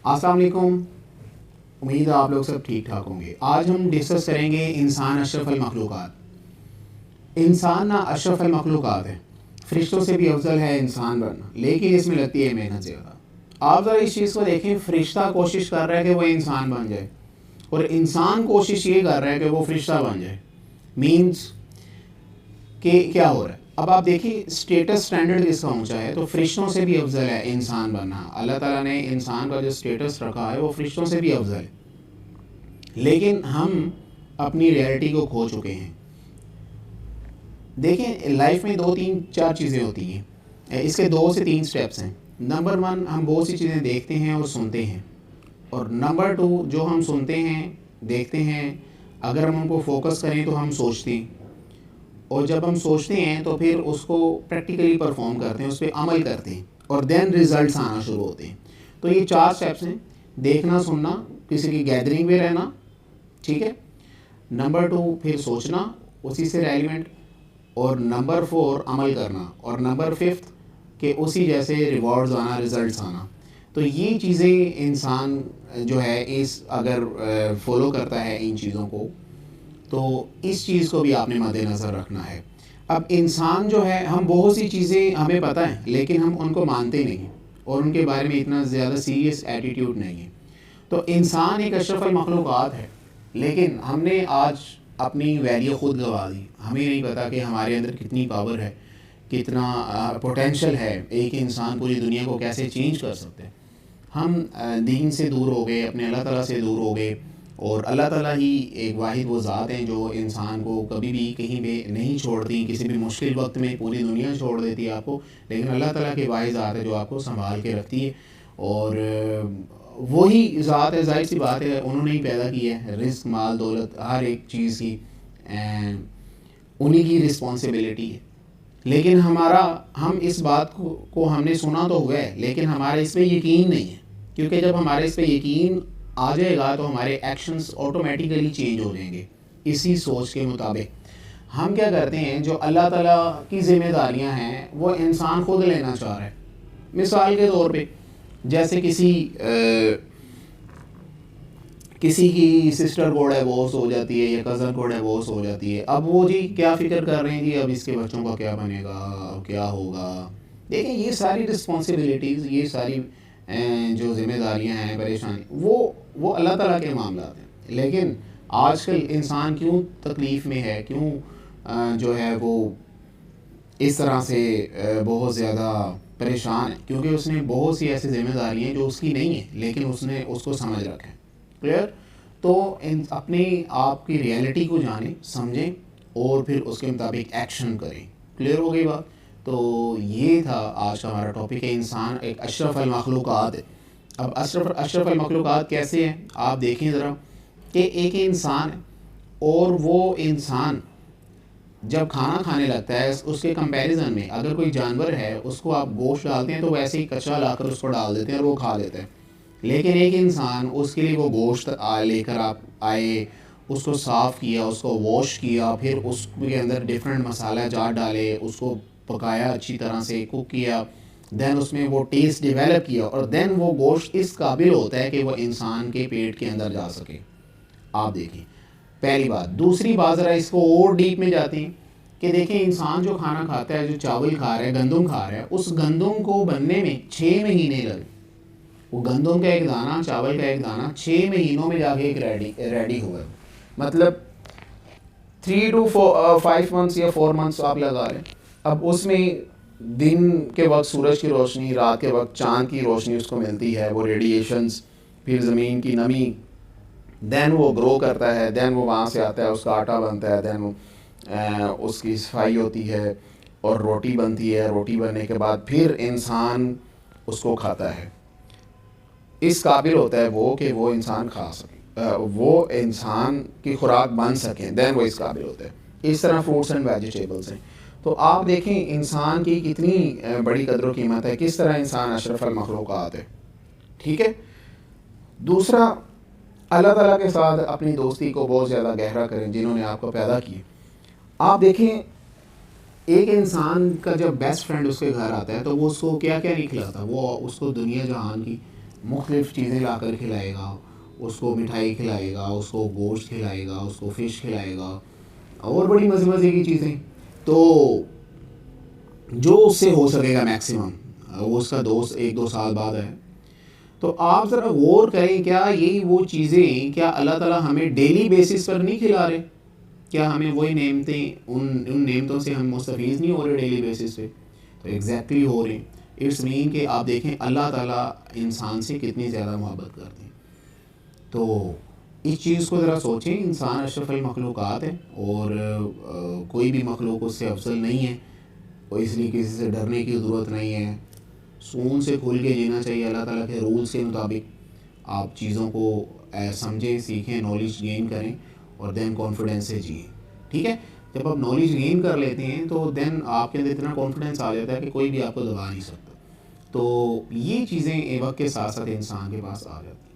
अस्सलाम वालेकुम। उम्मीद है आप लोग सब ठीक ठाक होंगे। आज हम डिस्कस करेंगे इंसान अशरफुल मखलूक़ात। इंसान ना अशरफुल मखलूक़ात है, फ़रिश्तों से भी अफजल है इंसान बनना, लेकिन इसमें लगती है मेहनत ज़्यादा। आप ज़रा इस चीज़ को देखें, फ़रिश्ता कोशिश कर रहा है कि वो इंसान बन जाए और इंसान कोशिश ये कर रहा है कि वो फ़रिश्ता बन जाए। मीन्स कि क्या हो रहा है। अब आप देखिए स्टेटस स्टैंडर्ड किसका ऊंचा है, तो फ़रिश्तों से भी अफजल है इंसान बनना। अल्लाह ताला ने इंसान का जो स्टेटस रखा है वो फ़रिश्तों से भी अफजल है, लेकिन हम अपनी रियलिटी को खो चुके हैं। देखें लाइफ में 2 3 4 चीज़ें होती हैं, इसके 2 से 3 स्टेप्स हैं। नंबर 1, हम बहुत सी चीज़ें देखते हैं और सुनते हैं, और नंबर 2, जो हम सुनते हैं देखते हैं अगर हम उनको फोकस करें तो हम सोचते हैं, और जब हम सोचते हैं तो फिर उसको प्रैक्टिकली परफॉर्म करते हैं, उस पर अमल करते हैं, और देन रिजल्ट्स आना शुरू होते हैं। तो ये 4 स्टेप्स हैं: देखना, सुनना, किसी की गैदरिंग में रहना, ठीक है, नंबर 2 फिर सोचना उसी से रेलिवेंट, और नंबर 4 अमल करना, और नंबर 5 कि उसी जैसे रिवॉर्ड्स आना, रिजल्ट्स आना। तो ये चीज़ें इंसान जो है इस अगर फॉलो करता है इन चीज़ों को, तो इस चीज़ को भी आपने मद्देनज़र रखना है। अब इंसान जो है, हम बहुत सी चीज़ें हमें पता है लेकिन हम उनको मानते नहीं हैं और उनके बारे में इतना ज़्यादा सीरियस एटीट्यूड नहीं है। तो इंसान एक अशरफुल मखलूक़ात है, लेकिन हमने आज अपनी वैल्यू ख़ुद गंवा दी। हमें नहीं पता कि हमारे अंदर कितनी पावर है, कितना पोटेंशल है, एक इंसान पूरी दुनिया को कैसे चेंज कर सकते हैं। हम दीन से दूर हो गए, अपने अल्लाह ताला से दूर हो गए, और अल्लाह ताला ही एक वाहिद वो ज़ात हैं जो इंसान को कभी भी कहीं पे नहीं छोड़ती। किसी भी मुश्किल वक्त में पूरी दुनिया छोड़ देती है आपको, लेकिन अल्लाह ताला की वाहिद ज़ात है जो आपको संभाल के रखती है, और वही ज़ात है, जाहिर सी बात है उन्होंने ही पैदा की है। रिस्क, माल, दौलत, हर एक चीज़ की उन्हीं की रिस्पॉन्सिबिलिटी है। लेकिन हम इस बात को हमने सुना तो हुआ है, लेकिन हमारा इस पर यकीन नहीं है, क्योंकि जब हमारे इस पर यकीन आ जाएगा तो हमारे एक्शंस ऑटोमेटिकली चेंज हो जाएंगे इसी सोच के मुताबिक। हम क्या करते हैं, जो अल्लाह ताला की ज़िम्मेदारियां हैं वो इंसान खुद लेना चाह रहा है। मिसाल के तौर पे, जैसे किसी की सिस्टर को डिवोर्स हो जाती है या कज़न को डिवोर्स हो जाती है, अब वो जी क्या फ़िक्र कर रहे हैं कि अब इसके बच्चों का क्या बनेगा, क्या होगा। देखें ये सारी रिस्पॉन्सिबिलिटीज़, ये सारी जो जिम्मेदारियां हैं, परेशानी, वो अल्लाह ताला के मामला हैं। लेकिन आजकल इंसान क्यों तकलीफ़ में है, क्यों जो है वो इस तरह से बहुत ज़्यादा परेशान है, क्योंकि उसने बहुत सी ऐसी जिम्मेदारियां जो उसकी नहीं है लेकिन उसने उसको समझ रखा है। क्लियर? तो अपने आप की रियलिटी को जानें, समझें, और फिर उसके मुताबिक एक्शन करें। क्लियर हो गई बात? तो ये था आज का हमारा टॉपिक है, इंसान एक अशरफुल मखलूक़ात है। अब अशरफुल मखलूक़ात कैसे हैं, आप देखें ज़रा कि एक इंसान है, और वो इंसान जब खाना खाने लगता है, उसके कंपैरिजन में अगर कोई जानवर है उसको आप गोश्त डालते हैं तो वैसे ही कच्चा लाकर उसको डाल देते हैं और वो खा लेते हैं। लेकिन एक इंसान, उसके लिए वो गोश्त लेकर आप आए, उसको साफ़ किया, उसको वॉश किया, फिर उसके अंदर डिफरेंट मसाला जात डाले, उसको पकाया, अच्छी तरह से कुक किया, देन उसमें वो टेस्ट डेवलप किया, और देन वो गोश्त इस काबिल होता है कि वो इंसान के पेट के अंदर जा सके। आप देखें, पहली बात। दूसरी बात, ज़रा इसको और डीप में जाते हैं कि देखें इंसान जो खाना खाता है, जो चावल खा रहा है, गंदम खा रहा है, उस गंदम को बनने में 6 महीने लगे। वो गंदम का एक दाना, चावल का एक दाना 6 महीनों में जाके एक रेडी हुआ है। मतलब 3 to 5 मंथ्स या 4 मंथ्स आप लगा लें। अब उसमें दिन के वक्त सूरज की रोशनी, रात के वक्त चाँद की रोशनी उसको मिलती है, वो रेडिएशंस, फिर ज़मीन की नमी, देन वो ग्रो करता है, देन वो वहाँ से आता है, उसका आटा बनता है, देन वो उसकी सफाई होती है और रोटी बनती है। रोटी बनने के बाद फिर इंसान उसको खाता है। इस काबिल होता है वो कि वो इंसान खा सके, वो इंसान की खुराक बन सके, देन वो इस काबिल होता है। इस तरह फ्रूट्स एंड वेजिटेबल्स हैं। तो आप देखें इंसान की कितनी बड़ी कदर कीमत है, किस तरह इंसान अशरफुल मखलूक़ात है। ठीक है। दूसरा, अल्लाह ताला के साथ अपनी दोस्ती को बहुत ज़्यादा गहरा करें, जिन्होंने आपको पैदा किए। आप देखें एक इंसान का जब बेस्ट फ्रेंड उसके घर आता है तो वो उसको क्या क्या नहीं खिलाता, वो उसको दुनिया जहान की मुख्तलिफ़ चीज़ें ला कर खिलाएगा, उसको मिठाई खिलाएगा, उसको गोश्त खिलाएगा, उसको फ़िश खिलाएगा और बड़ी मज़े मज़े की चीज़ें। तो जो उससे हो सकेगा मैक्सिमम, वो उसका दोस्त 1-2 साल बाद है, तो आप ज़रा गौर करें, क्या यही वो चीज़ें क्या अल्लाह ताला हमें डेली बेसिस पर नहीं खिला रहे? क्या हमें वही नेमतें, उन नेमतों से हम मुस्तफ़ीज़ नहीं हो रहे डेली बेसिस पे? तो एग्जैक्टली हो रहे हैं। इट्स मीन कि आप देखें अल्लाह ताला इंसान से कितनी ज़्यादा मोहब्बत करते हैं। तो इस चीज़ को ज़रा सोचें, इंसान अशरफुल मखलूक़ात है और कोई भी मखलूक उससे अफजल नहीं है, और इसलिए किसी से डरने की ज़रूरत नहीं है। सुकून से खुल के जीना चाहिए अल्लाह ताला के रूल्स के मुताबिक। आप चीज़ों को समझें, सीखें, नॉलेज गेन करें और देन कॉन्फिडेंस से जिए। ठीक है, जब आप नॉलेज गेन कर लेते हैं तो देन आपके अंदर इतना कॉन्फिडेंस आ जाता है कि कोई भी आपको दबा नहीं सकता। तो ये चीज़ें वक्त के साथ साथ इंसान के पास आ जाती हैं।